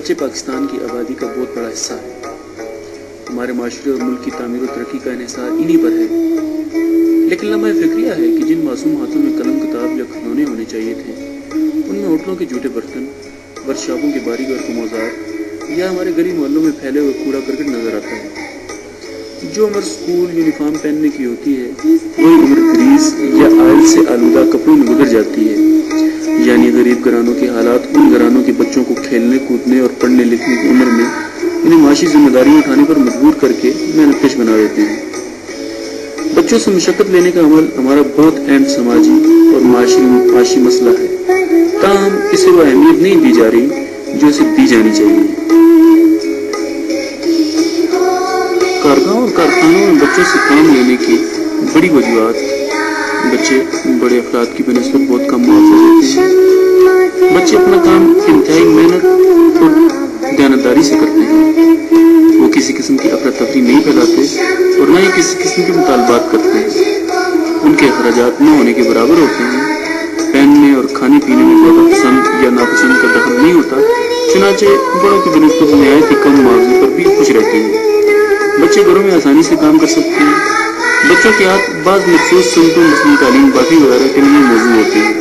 بچے پاکستان کی آبادی کا بہت بڑا حصہ ہے۔ ہمارے معاشرے اور ملک کی تعمیر و ترقی کا انحصار انہی پر ہے، لیکن لمحہ فکریہ ہے کہ جن معصوم ہاتھوں میں قلم کتاب یا کھلونے ہونے چاہیے تھے، ان میں ہوٹلوں کے جھوٹے برتن، ورکشاپوں کے باریک اور اوزار یا ہمارے گلی محلوں میں پھیلے ہوئے کوڑا کرکٹ نظر آتا ہے۔ جو عمر اسکول یونیفارم پہننے کی ہوتی ہے، وہی عمر گریز یا آئل سے آلودہ کپڑوں میں گزر جاتی ہے۔ یعنی غریب گھرانوں کے حالات ان گھرانوں کے بچوں کو کھیلنے کودنے اور پڑھنے لکھنے کی عمر میں انہیں معاشی ذمہ داریاں اٹھانے پر مجبور کر کے محنت کش بنا دیتے ہیں۔ بچوں سے مشقت لینے کا عمل ہمارا بہت اہم سماجی اور معاشی مسئلہ ہے، تاہم اسے وہ اہمیت نہیں دی جا رہی جو اسے دی جانی چاہیے۔ کارخانوں اور کارخانوں میں بچوں سے کام لینے کی بڑی وجوہات بچے بڑے افراد کی بنسبت بہت کم معاوضہ دیتے ہیں۔ بچے اپنا کام انتہائی محنت اور دیانتداری سے کرتے ہیں۔ وہ کسی قسم کی افراتفری نہیں پھیلاتے اور نہ ہی کسی قسم کے مطالبات کرتے ہیں۔ ان کے اخراجات نہ ہونے کے برابر ہوتے ہیں۔ پہننے اور کھانے پینے میں زیادہ پسند یا ناپسند کا دخل نہیں ہوتا، چنانچہ بڑوں کی بنسبت نہایت ہی کم معاوضے پر بھی خوش رہتے ہیں۔ بچے گھروں میں آسانی سے کام کر سکتے ہیں۔ بچوں کے ہاتھ بعض مخصوص سمتوں مثلاً تعلیم بافی وغیرہ کے لیے موزوں ہوتے ہیں۔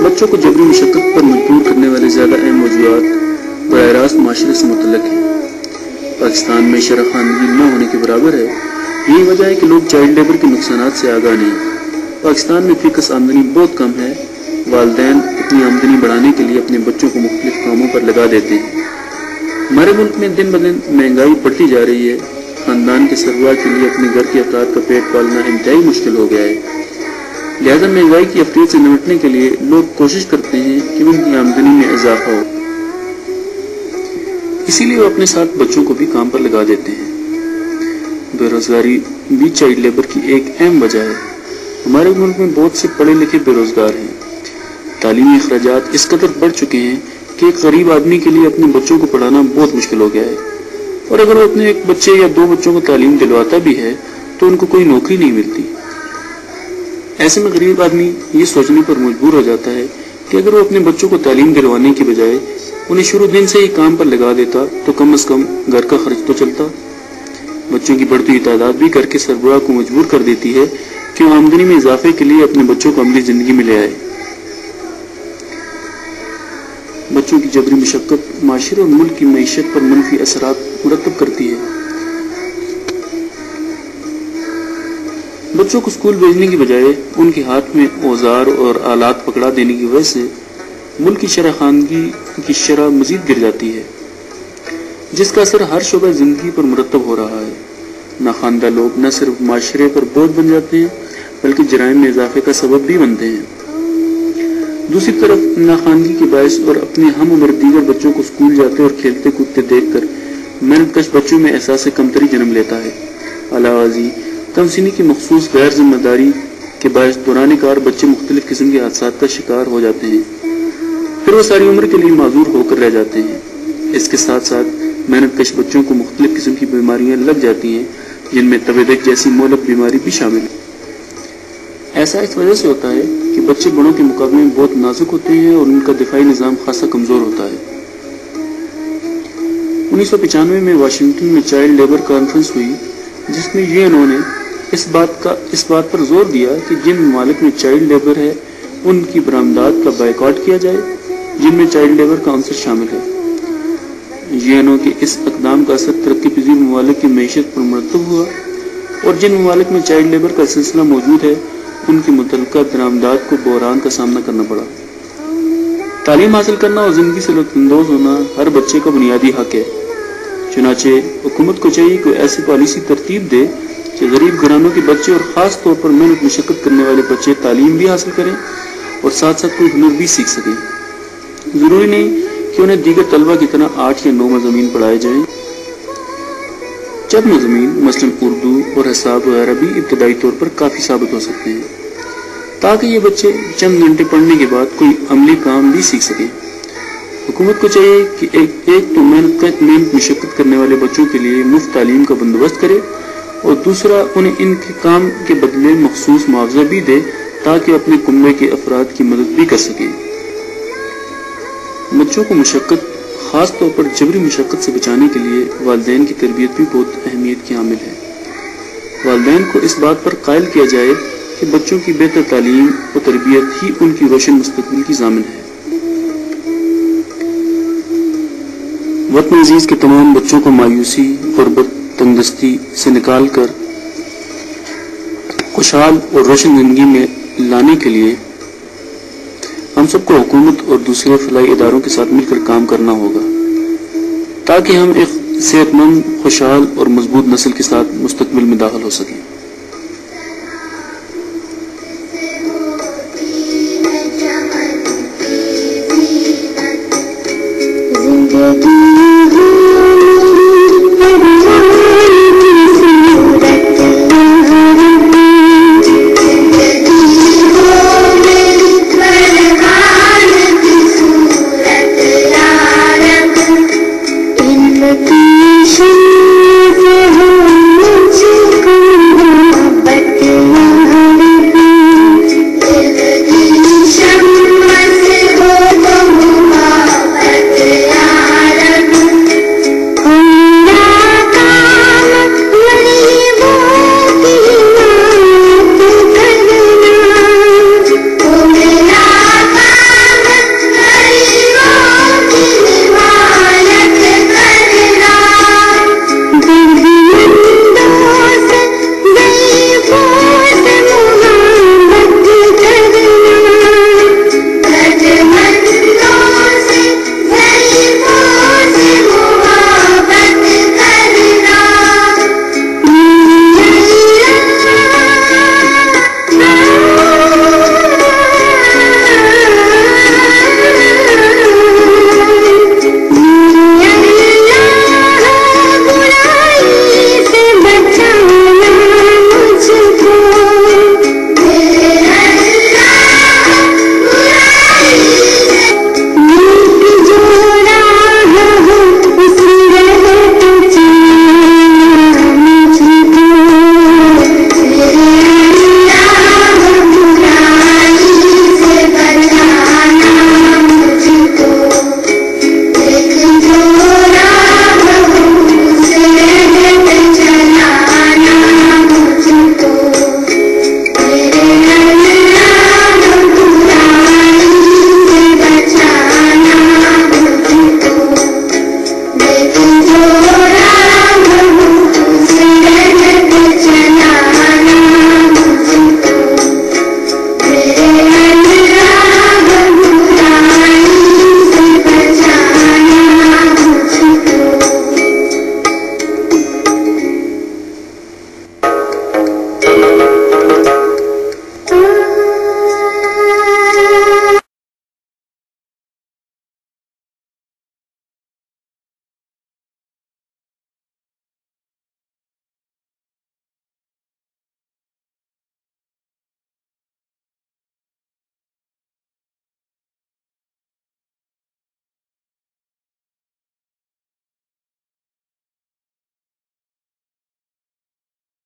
بچوں کو جبری مشقت پر مجبور کرنے والے زیادہ اہم وجوہات براہ راست معاشرے سے متعلق ہیں۔ پاکستان میں شرح خواندگی نہ ہونے کے برابر ہے۔ یہی وجہ ہے کہ لوگ چائلڈ لیبر کے نقصانات سے آگاہ نہیں۔ پاکستان میں فی کس آمدنی بہت کم ہے۔ والدین اپنی آمدنی بڑھانے کے لیے اپنے بچوں کو مختلف کاموں پر لگا دیتے ہیں۔ ہمارے ملک میں دن بدن مہنگائی بڑھتی جا رہی ہے۔ خاندان کے سربراہ کے لیے اپنے گھر کے افراد کا پیٹ پالنا انتہائی مشکل ہو گیا ہے۔ لہذا مہنگائی کی افریت سے نمٹنے کے لیے لوگ کوشش کرتے ہیں کہ ان کی آمدنی میں اضافہ ہو، اسی لیے وہ اپنے ساتھ بچوں کو بھی کام پر لگا دیتے ہیں۔ بے روزگاری بھی چائلڈ لیبر کی ایک اہم وجہ ہے۔ ہمارے ملک میں بہت سے پڑھے لکھے بے روزگار ہیں۔ تعلیمی اخراجات اس قدر بڑھ چکے ہیں کہ ایک غریب آدمی کے لیے اپنے بچوں کو پڑھانا بہت مشکل ہو گیا ہے، اور اگر وہ اپنے ایک بچے یا دو بچوں کو تعلیم دلواتا بھی ہے تو ان کو کوئی نوکری نہیں ملتی۔ ایسے میں غریب آدمی یہ سوچنے پر مجبور ہو جاتا ہے کہ اگر وہ اپنے بچوں کو تعلیم دلوانے کی بجائے انہیں شروع دن سے ہی کام پر لگا دیتا تو کم از کم گھر کا خرچ تو چلتا۔ بچوں کی بڑھتی ہوئی تعداد بھی گھر کے سربراہ کو مجبور کر دیتی ہے کہ وہ آمدنی میں اضافے کے لیے اپنے بچوں کو عملی زندگی میں لے آئے۔ بچوں کی جبری مشقت معاشرے اور ملک کی معیشت پر منفی اثرات مرتب کرتی ہے۔ بچوں کو اسکول بھیجنے کی بجائے ان کے ہاتھ میں اوزار اور آلات پکڑا دینے کی وجہ سے ملک کی شرح خواندگی کی شرح مزید گر جاتی ہے، جس کا اثر ہر شعبہ زندگی پر مرتب ہو رہا ہے۔ ناخواندہ لوگ نہ صرف معاشرے پر بوجھ بن جاتے ہیں بلکہ جرائم میں اضافے کا سبب بھی بنتے ہیں۔ دوسری طرف ناخواندگی کے باعث اور اپنے ہم عمر دیگر بچوں کو اسکول جاتے اور کھیلتے کودتے دیکھ کر محنت کش بچوں میں احساس کمتری جنم لیتا ہے۔ علاوہ ازیں کم سنی کی مخصوص غیر ذمہ داری کے باعث دوران کار بچے مختلف قسم کے حادثات کا شکار ہو جاتے ہیں، پھر وہ ساری عمر کے لیے معذور ہو کر رہ جاتے ہیں۔ اس کے ساتھ ساتھ محنت کش بچوں کو مختلف قسم کی بیماریاں لگ جاتی ہیں، جن میں تب دق جیسی مہلک بیماری بھی شامل ہے۔ ایسا اس وجہ سے ہوتا ہے کہ بچے بڑوں کے مقابلے میں بہت نازک ہوتے ہیں اور ان کا دفاعی نظام خاصا کمزور ہوتا ہے۔ 1995 میں واشنگٹن میں چائلڈ لیبر کانفرنس ہوئی، جس میں یونو نے اس بات پر زور دیا کہ جن ممالک میں چائلڈ لیبر ہے ان کی برآمدات کا بائیکاٹ کیا جائے، جن میں چائلڈ لیبر کا عنصر شامل ہے۔ یونو کے اس اقدام کا اثر ترقی پذیر ممالک کی معیشت پر مرتب ہوا، اور جن ممالک میں چائلڈ لیبر کا سلسلہ موجود ہے ان کی متعلقہ درآمدات کو بحران کا سامنا کرنا پڑا۔ تعلیم حاصل کرنا اور زندگی سے لطف اندوز ہونا ہر بچے کا بنیادی حق ہے۔ چنانچہ حکومت کو چاہیے کہ ایسی پالیسی ترتیب دے کہ غریب گھرانوں کے بچے اور خاص طور پر محنت مشقت کرنے والے بچے تعلیم بھی حاصل کریں اور ساتھ ساتھ کوئی ہنر بھی سیکھ سکیں۔ ضروری نہیں کہ انہیں دیگر طلبہ کی طرح 8 یا 9 مضامین پڑھائے جائیں۔ چند مضامین مثلاً اردو اور حساب وغیرہ بھی ابتدائی طور پر کافی ثابت ہو سکتے ہیں تاکہ یہ بچے چند گھنٹے پڑھنے کے بعد کوئی عملی کام بھی سیکھ سکیں۔ حکومت کو چاہیے کہ ایک تو محنت مشقت کرنے والے بچوں کے لیے مفت تعلیم کا بندوبست کرے اور دوسرا انہیں ان کے کام کے بدلے مخصوص معاوضہ بھی دے تاکہ اپنے کنبے کے افراد کی مدد بھی کر سکیں۔ بچوں کو مشقت، خاص طور پر جبری مشقت سے بچانے کے لیے والدین کی تربیت بھی بہت اہمیت کی حامل ہے۔ والدین کو اس بات پر قائل کیا جائے کہ بچوں کی بہتر تعلیم و تربیت ہی ان کی روشن مستقبل کی ضامن ہے۔ وطن عزیز کے تمام بچوں کو مایوسی، غربت، تنگدستی سے نکال کر خوشحال اور روشن زندگی میں لانے کے لیے ہم سب کو حکومت اور دوسرے فلاحی اداروں کے ساتھ مل کر کام کرنا ہوگا تاکہ ہم ایک صحت مند، خوشحال اور مضبوط نسل کے ساتھ مستقبل میں داخل ہو سکیں۔